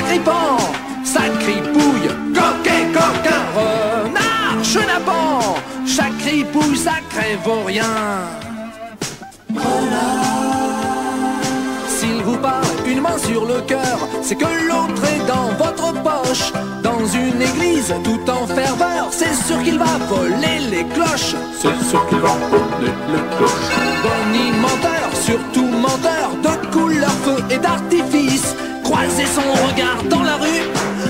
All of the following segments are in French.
grippant, ça cripouille, coquet, coquin, renard, chenapan, chaque cripouille, ça crève au rien. S'il vous parle une main sur le cœur, c'est que l'autre est dans votre poche. Dans une église tout en ferveur, c'est sûr qu'il va voler les cloches. C'est sûr qu'il va voler les cloches. Bonnie menteur, surtout menteur, de couleur, feu et d'artifice. Croisez son regard dans la rue,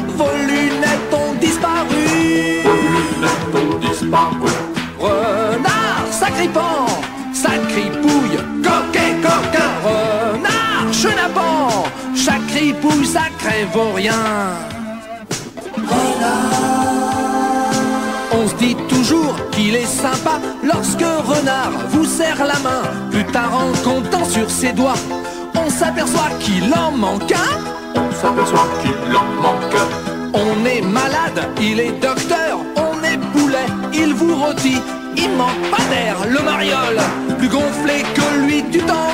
vos lunettes ont disparu. Vos lunettes ont disparu. Renard, ça grippant, ça cripouille, coquet, coquin, renard, chenapan, chaque cripouille, ça crève au rien. On se dit toujours qu'il est sympa lorsque Renard vous serre la main. Plus tard en comptant sur ses doigts, on s'aperçoit qu'il en manque un. On s'aperçoit qu'il en manque un. On est malade, il est docteur. On est poulet, il vous rôtit. Il manque pas d'air, le mariole. Plus gonflé que lui, tu t'envoles.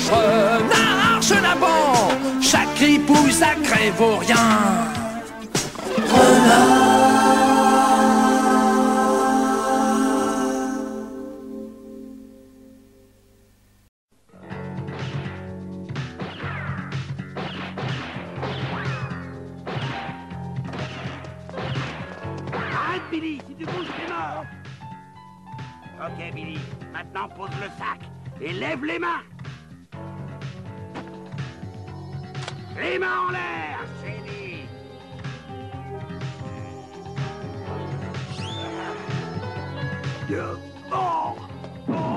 Renard, chenapan, chaque cripouille, ça crève au rien. Arrête, Billy, si tu bouges, t'es mort. Ok, Billy, maintenant pose le sac et lève les mains. Les mains en l'air, chérie. Oh. Oh.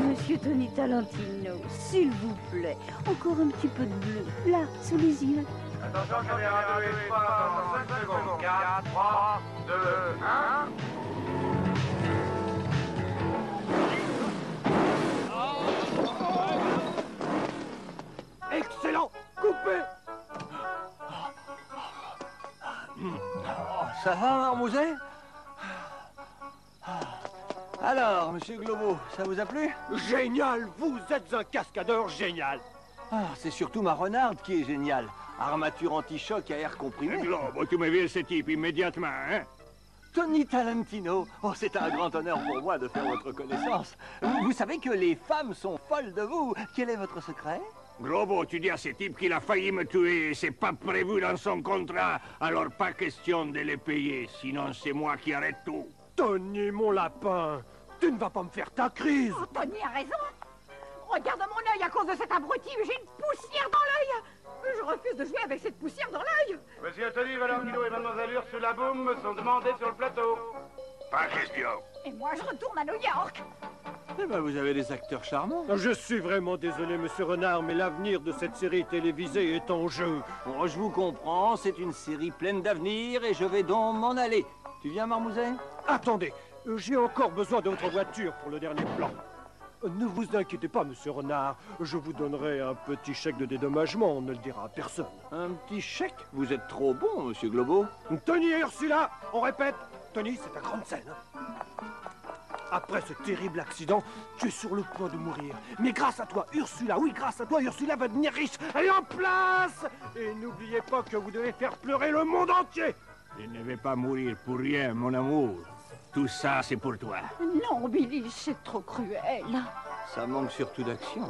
Monsieur Tony Talentino, s'il vous plaît, encore un petit peu de bleu, là, sous les yeux. Attention, caméra 2 et 3 dans 5 secondes. 4, 3, 2, 1. Excellent, coupé. Ça va, Marmouset? Alors, monsieur Globo, ça vous a plu? Génial, vous êtes un cascadeur génial. Ah, c'est surtout ma renarde qui est géniale. Armature anti-choc à air comprimé. Globo, tu me vires ce type immédiatement, hein? Tony Talentino. Oh, c'est un grand honneur pour moi de faire votre connaissance. Vous savez que les femmes sont folles de vous. Quel est votre secret? Globo, tu dis à ce type qu'il a failli me tuer, c'est pas prévu dans son contrat, alors pas question de les payer, sinon c'est moi qui arrête tout. Tony, mon lapin, tu ne vas pas me faire ta crise. Oh, Tony a raison. Regarde mon œil à cause de cet abruti, j'ai une poussière dans l'œil. Je refuse de jouer avec cette poussière dans l'œil. Monsieur Tony Valentino et Mademoiselle Ursula Boom sont demandés sur le plateau. Pas question. Et moi, je retourne à New York. Eh ben, vous avez des acteurs charmants. Je suis vraiment désolé, monsieur Renard, mais l'avenir de cette série télévisée est en jeu. Bon, je vous comprends, c'est une série pleine d'avenir et je vais donc m'en aller. Tu viens, Marmouset? Attendez, j'ai encore besoin de votre voiture pour le dernier plan. Ne vous inquiétez pas, monsieur Renard. Je vous donnerai un petit chèque de dédommagement, on ne le dira à personne. Un petit chèque? Vous êtes trop bon, monsieur Globo. Tony et Ursula, on répète. Tony, c'est ta grande scène. Après ce terrible accident, tu es sur le point de mourir. Mais grâce à toi, Ursula, oui, grâce à toi, Ursula va devenir riche. Elle est en place. Et n'oubliez pas que vous devez faire pleurer le monde entier. Je ne vais pas mourir pour rien, mon amour. Tout ça, c'est pour toi. Non, Billy, c'est trop cruel. Ça manque surtout d'action.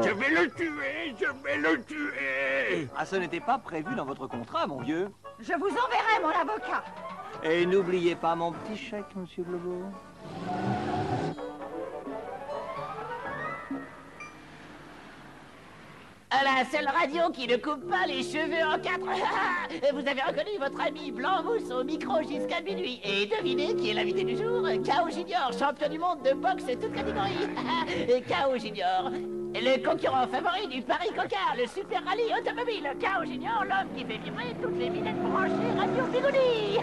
Je vais le tuer, je vais le tuer. Ah, ce n'était pas prévu dans votre contrat, mon vieux. Je vous enverrai mon avocat. Et n'oubliez pas mon petit chèque, monsieur Globo. La seule radio qui ne coupe pas les cheveux en quatre. Vous avez reconnu votre ami Blanc-Mousse au micro jusqu'à minuit. Et devinez qui est l'invité du jour? K.O. Junior, champion du monde de boxe toute catégorie. K.O. Junior, le concurrent favori du Paris-Cocard, le super rallye automobile. K.O. Junior, l'homme qui fait vibrer toutes les minettes branchées Radio Bigoudi.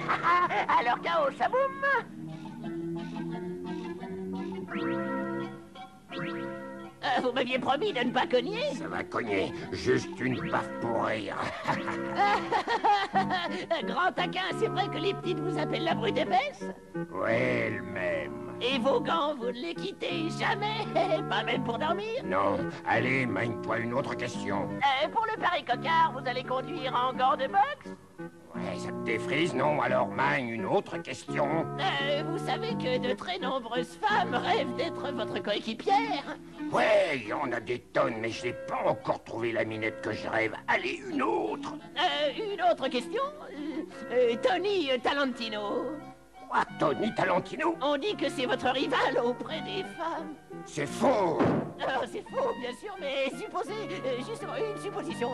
Alors K.O. Chaboum. Vous m'aviez promis de ne pas cogner. Ça va cogner, juste une baffe pour rire. Grand taquin, c'est vrai que les petites vous appellent la brute épaisse? Ouais, elle-même. Et vos gants, vous ne les quittez jamais? Pas même pour dormir? Non, allez, mène-toi une autre question. Pour le Paris-Cocard, vous allez conduire en gants de boxe? Ouais, ça te défrise, non? Alors, mène une autre question. Vous savez que de très nombreuses femmes rêvent d'être votre coéquipière? Ouais, il y en a des tonnes, mais je n'ai pas encore trouvé la minette que je rêve. Allez, une autre. Une autre question? Tony Talentino. Quoi, Tony Talentino? On dit que c'est votre rival auprès des femmes. C'est faux. C'est faux, bien sûr, mais supposez, justement, une supposition,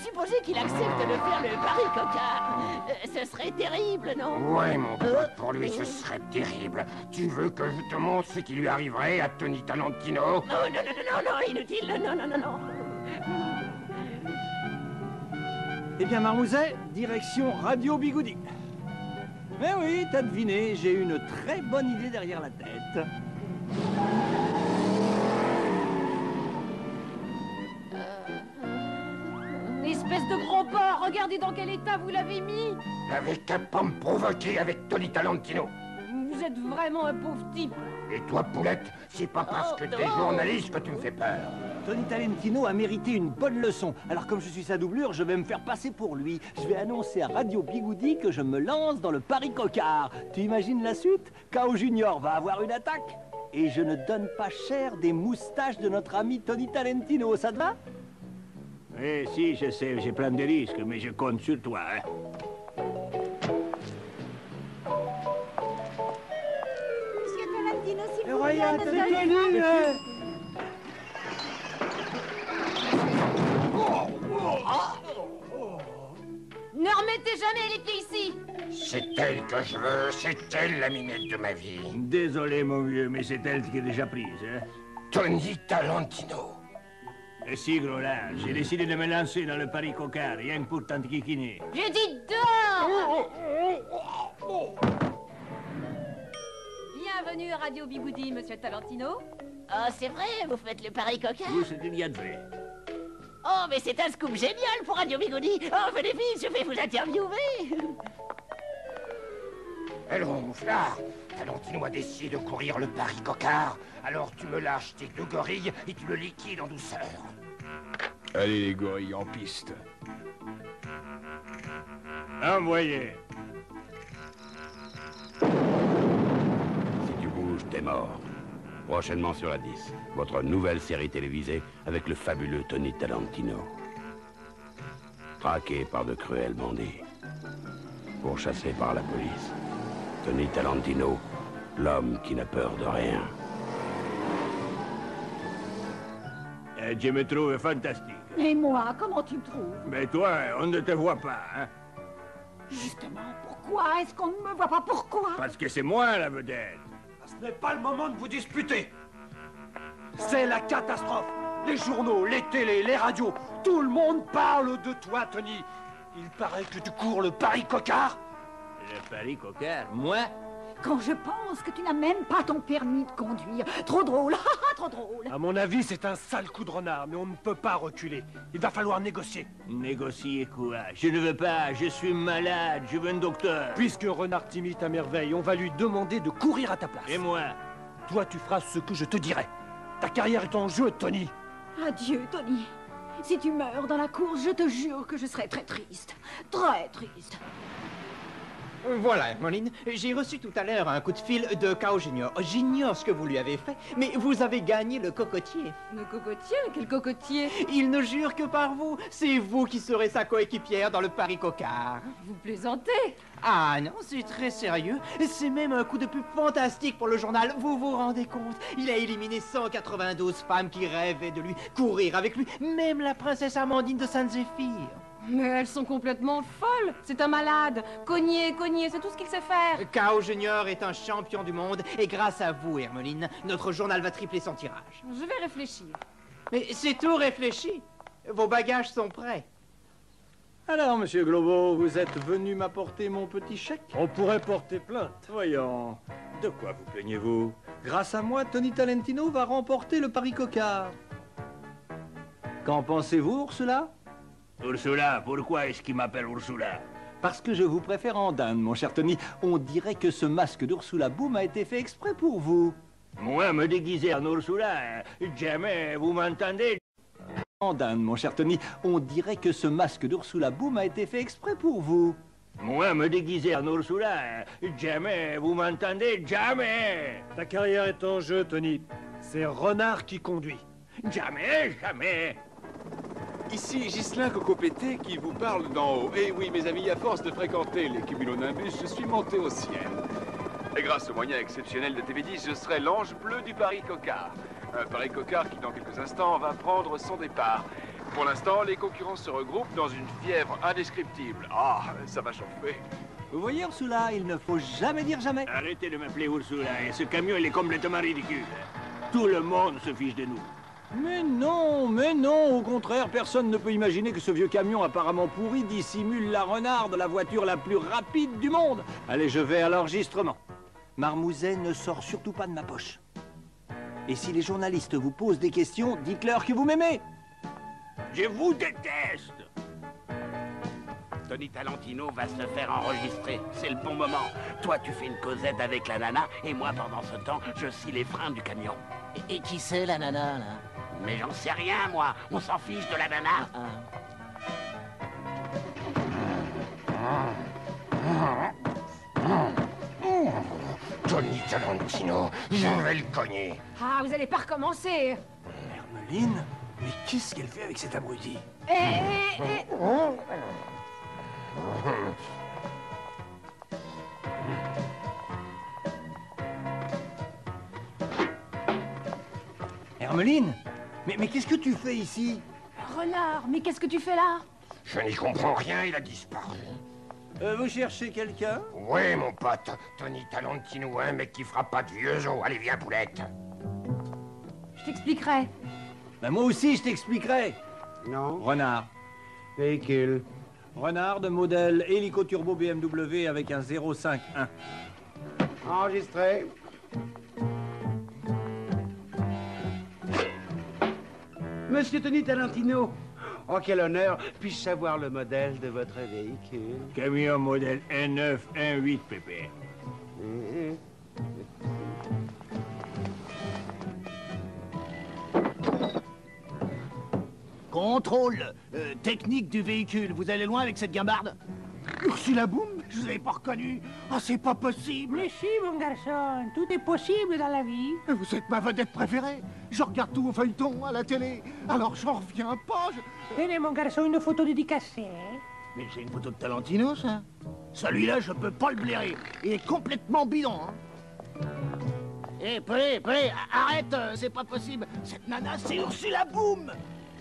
supposez qu'il accepte de faire le Paris-Cocard. Ce serait terrible, non? Ouais, mon pote, pour lui, ce serait terrible. Tu veux que je te montre ce qui lui arriverait à Tony Talentino? Non, inutile, non. Eh bien, Marmouzet, direction Radio Bigoudi. Mais oui, t'as deviné, j'ai une très bonne idée derrière la tête. Espèce de gros porc, regardez dans quel état vous l'avez mis. Avec qu'à pas me provoquer avec Tony Talentino. Vous êtes vraiment un pauvre type. Et toi, Poulette, c'est pas parce que t'es journaliste que tu me fais peur. Tony Talentino a mérité une bonne leçon. Alors comme je suis sa doublure, je vais me faire passer pour lui. Je vais annoncer à Radio Bigoudi que je me lance dans le Paris-Cocard. Tu imagines la suite? K.O. Junior va avoir une attaque. Et je ne donne pas cher des moustaches de notre ami Tony Talentino. Ça te va? Eh si, je sais, j'ai plein de risques, mais je compte sur toi, hein. Monsieur Talentino, s'il vous Roya, plaît, t'as ne donnez pas... Ne remettez jamais les pieds ici. C'est elle que je veux, c'est elle la minette de ma vie. Désolé, mon vieux, mais c'est elle qui est déjà prise, hein. Tony Talentino. Et si, gros là, j'ai décidé de me lancer dans le Paris-Cocard, rien que pour t'enquiquiner. J'ai dit dehors. Bienvenue à Radio Bigoudi, monsieur Talentino. Oh, c'est vrai, vous faites le Paris-Cocard? Oui, c'est il y a de vrai. Oh, mais c'est un scoop génial pour Radio Bigoudi. Oh, venez vite, je vais vous interviewer. Alors, mouflard, Talentino a décidé de courir le Paris-Cocard. Alors tu me lâches tes 2 gorilles et tu le liquides en douceur. Allez, les gorilles, en piste. Envoyez. Si tu bouges, t'es mort. Prochainement sur la 10, votre nouvelle série télévisée avec le fabuleux Tony Talentino. Traqué par de cruels bandits. Pourchassé par la police. Tony Talentino, l'homme qui n'a peur de rien. Je me trouve fantastique. Et moi, comment tu me trouves? Mais toi, on ne te voit pas, hein. Justement, pourquoi est-ce qu'on ne me voit pas? Pourquoi? Parce que c'est moi la vedette. Ce n'est pas le moment de vous disputer. C'est la catastrophe. Les journaux, les télés, les radios, tout le monde parle de toi, Tony. Il paraît que tu cours le Paris-Cocard. Le Paris-Cocard? Moi? Quand je pense que tu n'as même pas ton permis de conduire. Trop drôle, trop drôle. À mon avis, c'est un sale coup de renard, mais on ne peut pas reculer. Il va falloir négocier. Négocier quoi? Je ne veux pas, je suis malade, je veux un docteur. Puisque Renard t'imite à merveille, on va lui demander de courir à ta place. Et moi? Toi, tu feras ce que je te dirai. Ta carrière est en jeu, Tony. Adieu, Tony. Si tu meurs dans la course, je te jure que je serai très triste. Très triste. Voilà, Hermeline, j'ai reçu tout à l'heure un coup de fil de Cao Junior. J'ignore ce que vous lui avez fait, mais vous avez gagné le cocotier. Le cocotier? Quel cocotier? Il ne jure que par vous. C'est vous qui serez sa coéquipière dans le Paris Cocard. Vous plaisantez? Ah non, c'est très sérieux. C'est même un coup de pub fantastique pour le journal. Vous vous rendez compte? Il a éliminé 192 femmes qui rêvaient de lui, courir avec lui, même la princesse Amandine de Sainte-Zéphyr. Mais elles sont complètement folles. C'est un malade. Cogner, c'est tout ce qu'il sait faire. Cao Junior est un champion du monde et grâce à vous, Hermeline, notre journal va tripler son tirage. Je vais réfléchir. Mais c'est tout réfléchi. Vos bagages sont prêts. Alors, monsieur Globo, vous êtes venu m'apporter mon petit chèque? On pourrait porter plainte. Voyons, de quoi vous plaignez-vous? Grâce à moi, Tony Talentino va remporter le Paris Cocard. Qu'en pensez-vous, Ursula? Ursula, pourquoi est-ce qu'il m'appelle Ursula? Parce que je vous préfère en dinde, mon cher Tony. On dirait que ce masque d'Ursula Boom a été fait exprès pour vous. Moi, me déguiser en Ursula, jamais, vous m'entendez? En dinde, mon cher Tony. On dirait que ce masque d'Ursula Boom a été fait exprès pour vous. Moi, me déguiser en Ursula, jamais, vous m'entendez? Jamais! Ta carrière est en jeu, Tony. C'est Renard qui conduit. Jamais! Ici Ghislain Cocopété qui vous parle d'en haut. Et oui, mes amis, à force de fréquenter les cumulonimbus, je suis monté au ciel. Et grâce aux moyens exceptionnels de TV10, je serai l'ange bleu du Paris Cocard. Un Paris Cocard qui, dans quelques instants, va prendre son départ. Pour l'instant, les concurrents se regroupent dans une fièvre indescriptible. Ah, ça va chauffer. Vous voyez, Ursula, il ne faut jamais dire jamais. Arrêtez de m'appeler Ursula, et ce camion, il est complètement ridicule. Tout le monde se fiche de nous. Mais non, au contraire, personne ne peut imaginer que ce vieux camion apparemment pourri dissimule la Renarde, la voiture la plus rapide du monde. Allez, je vais à l'enregistrement. Marmouset ne sort surtout pas de ma poche. Et si les journalistes vous posent des questions, dites-leur que vous m'aimez. Je vous déteste. Tony Talentino va se faire enregistrer. C'est le bon moment. Toi, tu fais une causette avec la nana, et moi, pendant ce temps, je scie les freins du camion. Et qui c'est, la nana, là? Mais j'en sais rien, moi. On s'en fiche de la nana. Tony Talentino, je vais le cogner. Ah, vous allez pas recommencer. Hermeline, mais qu'est-ce qu'elle fait avec cet abruti? Hermeline, mais qu'est-ce que tu fais ici? Renard, mais qu'est-ce que tu fais là? Je n'y comprends rien, il a disparu. Vous cherchez quelqu'un? Oui, mon pote. Tony Talentino, un mec qui fera pas de vieux os. Allez, viens, poulette. Je t'expliquerai. Ben moi aussi, je t'expliquerai. Non. Renard. Véhicule. Renard de modèle hélico turbo BMW avec un 051. Enregistré. Monsieur Tony Talentino, oh quel honneur, puis-je savoir le modèle de votre véhicule? Camion modèle 1918, pépé. Contrôle technique du véhicule. Vous allez loin avec cette guimbarde? Ursula Boom, je vous avais pas reconnu. Ah, c'est pas possible. Mais si, mon garçon, tout est possible dans la vie. Vous êtes ma vedette préférée. Je regarde tout au feuilleton, à la télé. Alors j'en reviens pas. Tenez, mon garçon, une photo dédicacée. Mais c'est une photo de Talentino, ça. Celui-là, je peux pas le blairer. Il est complètement bidon, hein. Eh, Pelé, arrête, c'est pas possible. Cette nana, c'est Ursula Boom.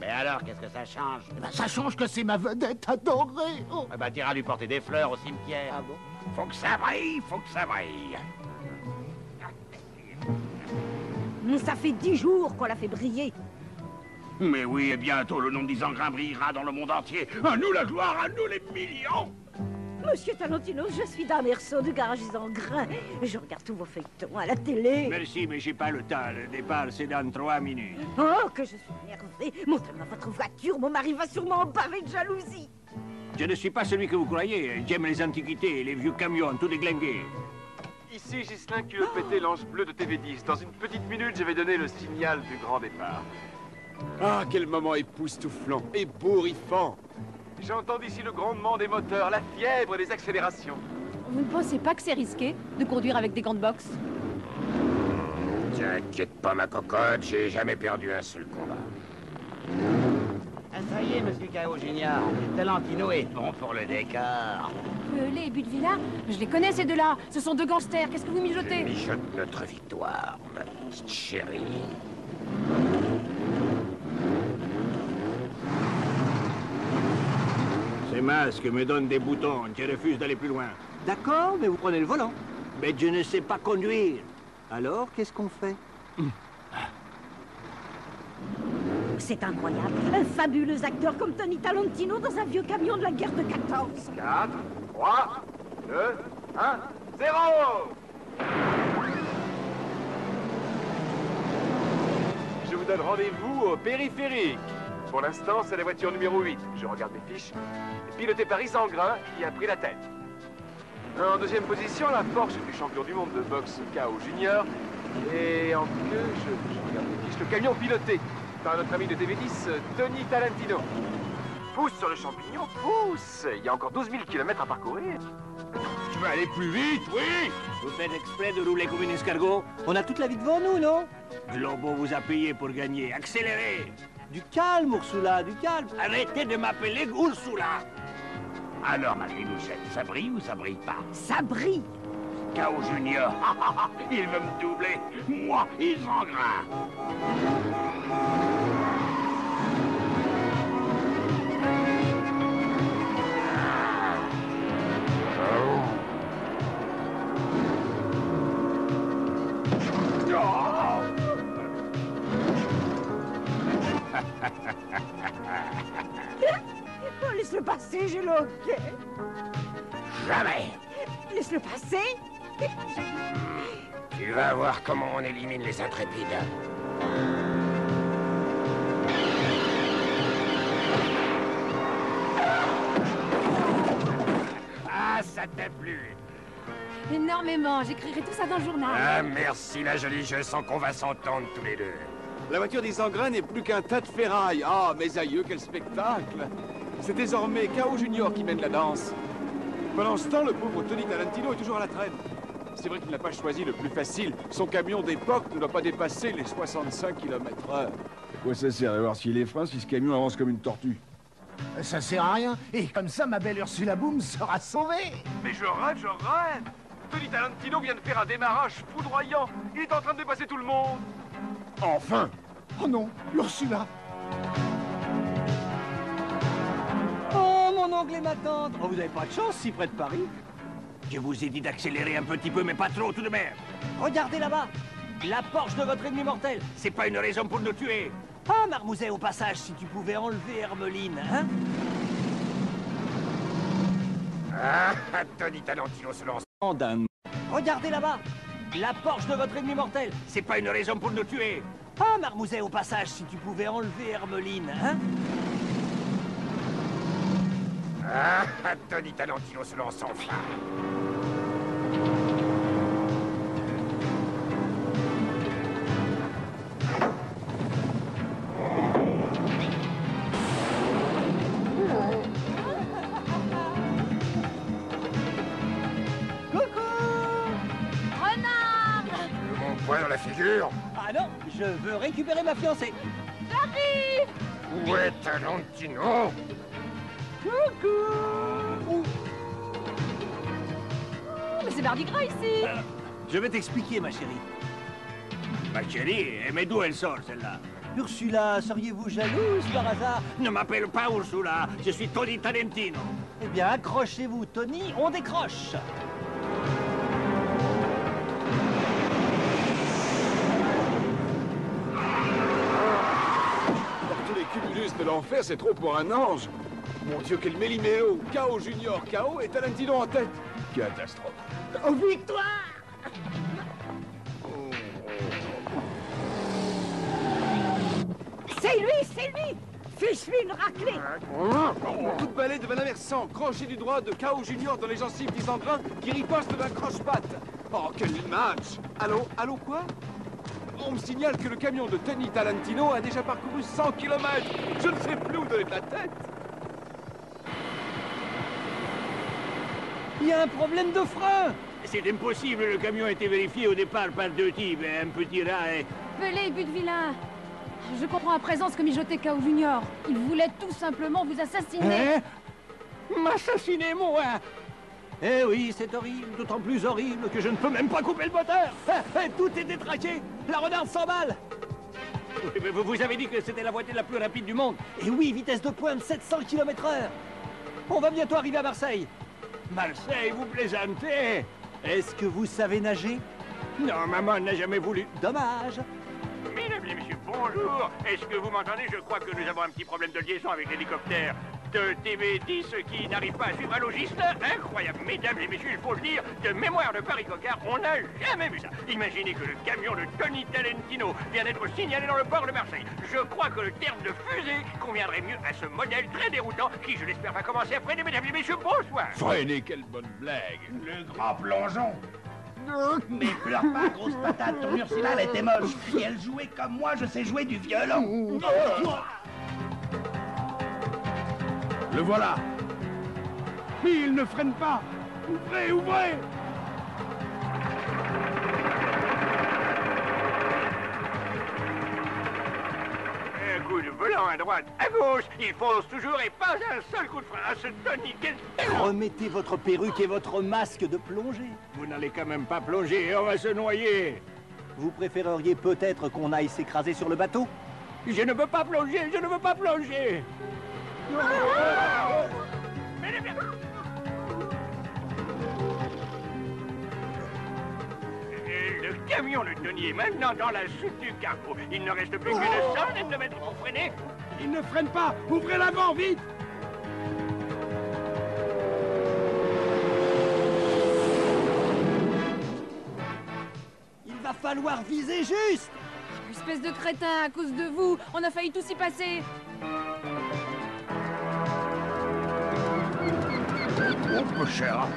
Mais alors, qu'est-ce que ça change? Eh ben, ça change que c'est ma vedette adorée. Oh. Eh ben, t'iras lui porter des fleurs au cimetière. Ah bon? Faut que ça brille, faut que ça brille. Ça fait 10 jours qu'on l'a fait briller. Mais oui, et bientôt le nom d'Isengrin brillera dans le monde entier. À nous la gloire, à nous les millions. Monsieur Talentino, je suis d'Amerceau du garage Isengrin. Je regarde tous vos feuilletons à la télé. Merci, mais j'ai pas le temps. Le départ, c'est dans 3 minutes. Oh, que je suis énervée. Montrez-moi votre voiture. Mon mari va sûrement en baver de jalousie. Je ne suis pas celui que vous croyez. J'aime les antiquités, les vieux camions, tous déglingués. Ici Ghislain QEPT, l'ange bleu de TV10. Dans une petite minute, je vais donner le signal du grand départ. Ah, quel moment époustouflant, ébouriffant. J'entends d'ici le grondement des moteurs, la fièvre des accélérations. Vous ne pensez pas que c'est risqué de conduire avec des gants de boxe? T'inquiète pas, ma cocotte, j'ai jamais perdu un seul combat. Ah, ça y est, monsieur K.O. Junior. Talentino est bon pour le décor. Les Buttevilla, je les connais ces deux-là. Ce sont deux gangsters. Qu'est-ce que vous mijotez? Je mijote notre victoire, ma petite chérie. Ces masques me donnent des boutons qui refusent d'aller plus loin. D'accord, mais vous prenez le volant. Mais je ne sais pas conduire. Alors, qu'est-ce qu'on fait? C'est incroyable. Un fabuleux acteur comme Tony Talentino dans un vieux camion de la guerre de 14. 4, 3, 2, 1, 0! Je vous donne rendez-vous au périphérique. Pour l'instant, c'est la voiture numéro 8. Je regarde mes fiches. Pilotée par Isengrin, qui a pris la tête. En deuxième position, la Porsche du champion du monde de boxe K.O. Junior. Et en milieu, je regarde mes fiches, le camion piloté par notre ami de TV10, Tony Talentino. Pousse sur le champignon, pousse! Il y a encore 12 000 km à parcourir. Tu veux aller plus vite, oui? Vous faites exprès de rouler comme une escargot? On a toute la vie devant nous, non? Globo vous a payé pour gagner. Accélérez! Du calme, Ursula, du calme. Arrêtez de m'appeler Ursula! Alors, ma grinouchette, ça brille ou ça brille pas? Ça brille. K.O. Junior, il veut me doubler. Moi, Isengrin. Oh, laisse-le passer, j'ai le hoquet. Jamais. Laisse-le passer. Tu vas voir comment on élimine les intrépides. Ah, ça t'a plu? Énormément. J'écrirai tout ça dans le journal. Ah, merci, la jolie. Je sens qu'on va s'entendre tous les deux. La voiture d'Isengrin n'est plus qu'un tas de ferraille. Ah, mes aïeux, quel spectacle! C'est désormais K.O. Junior qui mène la danse. Pendant ce temps, le pauvre Tony Talentino est toujours à la traîne. C'est vrai qu'il n'a pas choisi le plus facile. Son camion d'époque ne doit pas dépasser les 65 km/h. À quoi ça sert d'avoir scié les freins si ce camion avance comme une tortue? Ça sert à rien. Et comme ça, ma belle Ursula Boom sera sauvée. Mais je rêve, je rêve! Tony Talentino vient de faire un démarrage foudroyant. Il est en train de dépasser tout le monde. Enfin! Oh non, Ursula! Oh, mon oncle et ma tante! Oh, vous n'avez pas de chance si près de Paris. Je vous ai dit d'accélérer un petit peu, mais pas trop tout de même. Regardez là-bas! La Porsche de votre ennemi mortel! C'est pas une raison pour nous tuer. Ah, Marmouset, au passage, si tu pouvais enlever Hermeline, hein? Ah, Tony Talentino se lance. Regardez là-bas! La Porsche de votre ennemi mortel! C'est pas une raison pour nous tuer. Ah, Marmouset, au passage, si tu pouvais enlever Hermeline, hein? Ah, Tony Talentino se lance enfin. Mon poing dans la figure. Ah non, je veux récupérer ma fiancée. J'arrive! Où est Talentino? Coucou! Mais c'est Mardi Gras ici! Je vais t'expliquer, ma chérie. Ma chérie, mais d'où elle sort, celle-là? Ursula, seriez-vous jalouse par hasard? Ne m'appelle pas Ursula, je suis Tony Talentino. Eh bien, accrochez-vous, Tony, on décroche. Tous les cumulus de l'enfer, c'est trop pour un ange. Mon Dieu, quel méli-mélo! K.O. Junior, K.O. et Talentino en tête. Catastrophe. Oh, victoire! C'est lui! Fiche-lui une raclée! Coup de balai de Van Amersant, crochet du droit de K.O. Junior dans les gencives d'Isengrin qui riposte d'un croche-patte. Oh, quel match! Allô, quoi? On me signale que le camion de Tony Talentino a déjà parcouru 100 km. Je ne sais plus où donner de la tête. Il y a un problème de frein. C'est impossible, le camion a été vérifié au départ par 2 types, un petit rat et... Pelé, but de vilain. Je comprends à présent ce que mijotait K.O. Junior. Il voulait tout simplement vous assassiner. M'assassiner, moi? Eh oui, c'est horrible, d'autant plus horrible que je ne peux même pas couper le moteur. Tout est détraqué. La renarde s'emballe. Oui, mais vous avez dit que c'était la voiture la plus rapide du monde. Et oui, vitesse de pointe, 700 km/h. On va bientôt arriver à Marseille. Marseille, vous plaisantez? Est-ce que vous savez nager? Non, maman n'a jamais voulu. Dommage. Mesdames et messieurs, bonjour. Est-ce que vous m'entendez? Je crois que nous avons un petit problème de liaison avec l'hélicoptère de TV10 qui n'arrive pas à suivre un logiste. Incroyable. Mesdames et messieurs, il faut le dire, de mémoire de Paris-Cocard, on n'a jamais vu ça. Imaginez que le camion de Tony Talentino vient d'être signalé dans le port de Marseille. Je crois que le terme de fusée conviendrait mieux à ce modèle très déroutant qui, je l'espère, va commencer à freiner. Mesdames et messieurs, bonsoir. Freiner, quelle bonne blague. Le grand plongeon. Mais pleure pas, grosse patate, ton Ursula, elle était moche. Et elle jouait comme moi, je sais jouer du violon. Le voilà. Mais il ne freine pas. Ouvrez, ouvrez. Un coup de volant à droite, à gauche, il fonce toujours et pas un seul coup de frein. Ah, ce Tony, quel... Remettez votre perruque et votre masque de plongée. Vous n'allez quand même pas plonger, on va se noyer. Vous préféreriez peut-être qu'on aille s'écraser sur le bateau? Je ne veux pas plonger, je ne veux pas plonger. Le camion de Tony est maintenant dans la chute du cargo. Il ne reste plus qu'une centaine de mètres pour freiner. Il ne freine pas. Ouvrez l'avant, vite. Il va falloir viser juste. Espèce de crétin, à cause de vous, on a failli tous y passer. Oh, peu cher.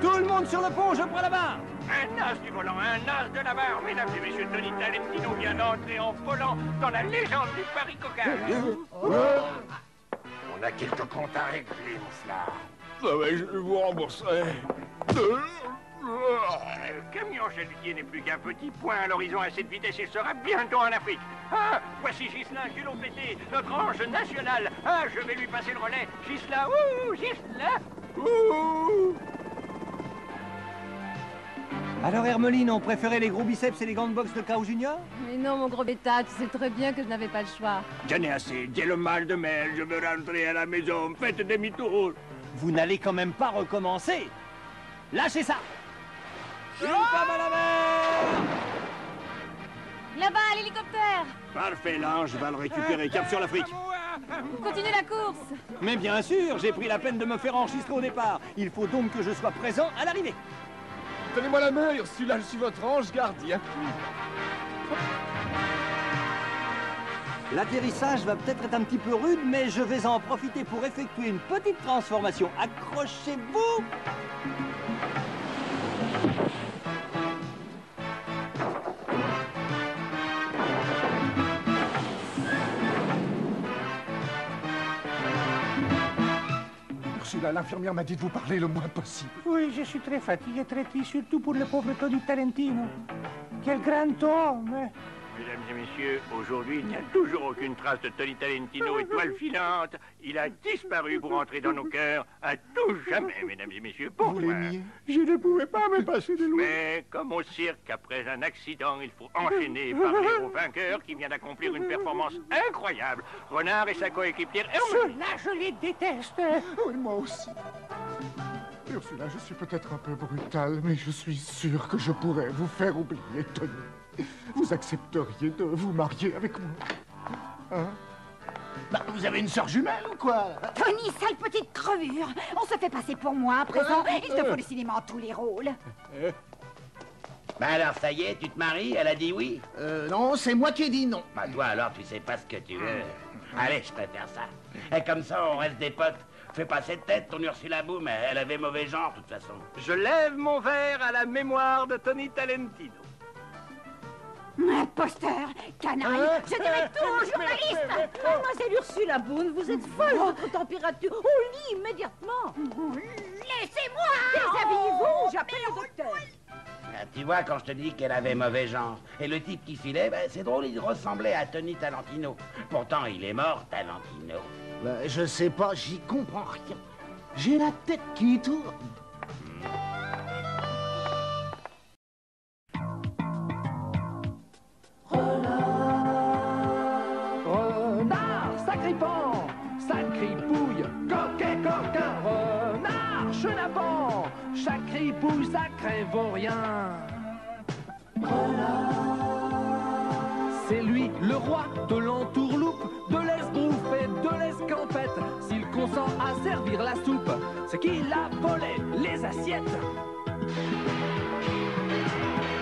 Tout le monde sur le pont, je prends la barre. Un as du volant, un as de la barre. Mesdames et messieurs, Tony Talentino vient d'entrer en volant dans la légende du Paris-Cocard. On a quelques comptes à régler, mon flard. Ah ouais, je vous rembourserai. Le camion chalutier n'est plus qu'un petit point à l'horizon à cette vitesse. Il sera bientôt en Afrique. Ah, voici Ghislain, culot pété, notre ange national. Ah, je vais lui passer le relais. Ghislain, ouh, Ghislain, ouh. Alors Hermeline, on préférait les gros biceps et les grandes box de K.O. Junior? Mais non, mon gros bêta, tu sais très bien que je n'avais pas le choix. J'en ai assez, j'ai le mal de mer, je veux rentrer à la maison, faites demi-tour. Vous n'allez quand même pas recommencer. Lâchez ça. Une femme à la mer. Là-bas, l'hélicoptère. Parfait, l'ange va le récupérer, cap sur l'Afrique. Continue la course. Mais bien sûr, j'ai pris la peine de me faire enregistrer au départ. Il faut donc que je sois présent à l'arrivée. Donnez-moi la main, Ursula, je suis votre ange gardien. L'atterrissage va peut-être être un petit peu rude, mais je vais en profiter pour effectuer une petite transformation. Accrochez-vous! Ursula, l'infirmière m'a dit de vous parler le moins possible. Oui, je suis très fatigué, très triste, surtout pour le pauvre Tony Talentino. Quel grand homme! Mesdames et messieurs, aujourd'hui, il n'y a toujours aucune trace de Tony Talentino, étoile filante. Il a disparu pour entrer dans nos cœurs à tout jamais, mesdames et messieurs. Pourquoi? Je ne pouvais pas me passer de lui. Mais comme au cirque, après un accident, il faut enchaîner et parler au vainqueur qui vient d'accomplir une performance incroyable. Renard et sa coéquipière Hermeline. Ceux-là, je les déteste. Oui, moi aussi. Ursula, je suis peut-être un peu brutal, mais je suis sûr que je pourrais vous faire oublier, Tony. Vous accepteriez de vous marier avec moi? Hein? Bah, vous avez une sœur jumelle ou quoi? Tony, sale petite crevure. On se fait passer pour moi à présent. Il te faut le cinéma en tous les rôles. Bah alors, ça y est, tu te maries? Elle a dit oui? Non, c'est moi qui ai dit non. Bah toi alors, tu sais pas ce que tu veux. Allez, je préfère ça. Et comme ça, on reste des potes. Fais pas cette tête, ton Ursula Boom, elle avait mauvais genre, de toute façon. Je lève mon verre à la mémoire de Tony Talentino. Imposteur, canaille, je dirai tout aux journalistes. Mademoiselle Ursula Boone, vous êtes folle, votre température. Au lit, immédiatement. Laissez-moi. Déshabillez-vous, j'appelle le docteur. Ah, tu vois, quand je te dis qu'elle avait mauvais genre. Et le type qui filait, ben, c'est drôle, il ressemblait à Tony Talentino. Pourtant, il est mort, Talentino. Je sais pas, j'y comprends rien. J'ai la tête qui tourne. Renard, sacripant, sacripouille, coquet, coquin, renard, chenapan, sacripouille, sacré vaurien. C'est lui, le roi de l'entourloupe, de l'esbrouffe et de l'escampette. S'il consent à servir la soupe, c'est qu'il a volé les assiettes.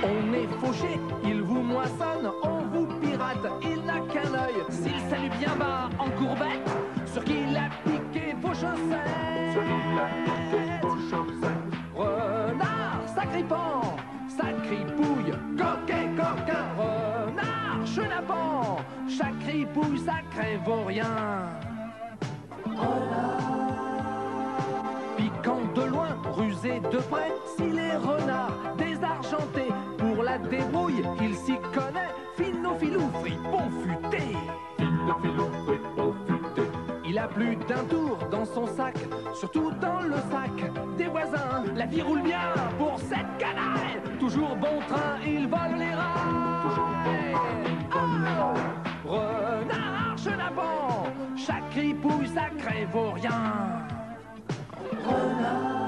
On est fauché, il vous moissonne, on vous pirate, il n'a qu'un œil. S'il salue bien bas en courbette, sur qui il a piqué vos chaussettes. Renard, sacripant, sacripouille, coquet, coquin, renard, chenapan, sacripouille, sacré vaurien. Piquant de loin, rusé de près, s'il est renard, désargenté, pour la débrouille, il s'y connaît, finofilou, fripon futé. Finofilou, fripon futé. Il a plus d'un tour dans son sac, surtout dans le sac des voisins. La vie roule bien pour cette canaille, toujours bon train, il vole les rails. Oh, renard, chenapan, sacripouille, sacré vaurien. Renard.